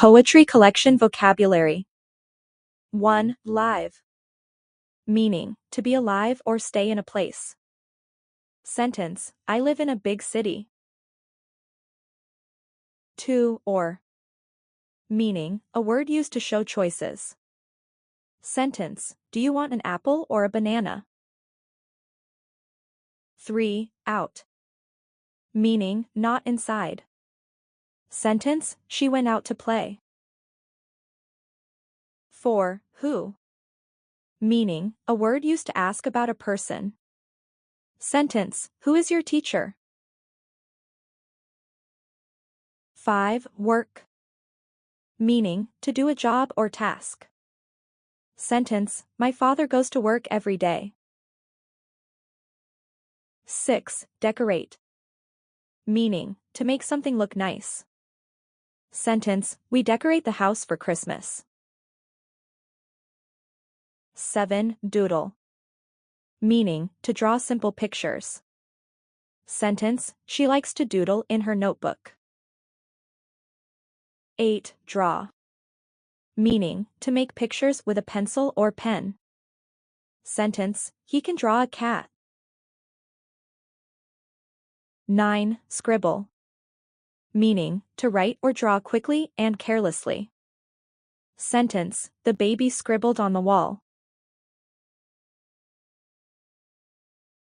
Poetry collection vocabulary. 1. Live. Meaning, to be alive or stay in a place. Sentence, I live in a big city. 2. Or. Meaning, a word used to show choices. Sentence, do you want an apple or a banana? 3. Out. Meaning, not inside. Sentence, she went out to play. 4. Who. Meaning, a word used to ask about a person. Sentence, who is your teacher? 5. Work. Meaning, to do a job or task. Sentence, my father goes to work every day. 6. Decorate. Meaning, to make something look nice. Sentence, we decorate the house for Christmas. 7. Doodle. Meaning, to draw simple pictures. Sentence, she likes to doodle in her notebook. 8. Draw. Meaning, to make pictures with a pencil or pen. Sentence, he can draw a cat. 9. Scribble. Meaning, to write or draw quickly and carelessly. Sentence, the baby scribbled on the wall.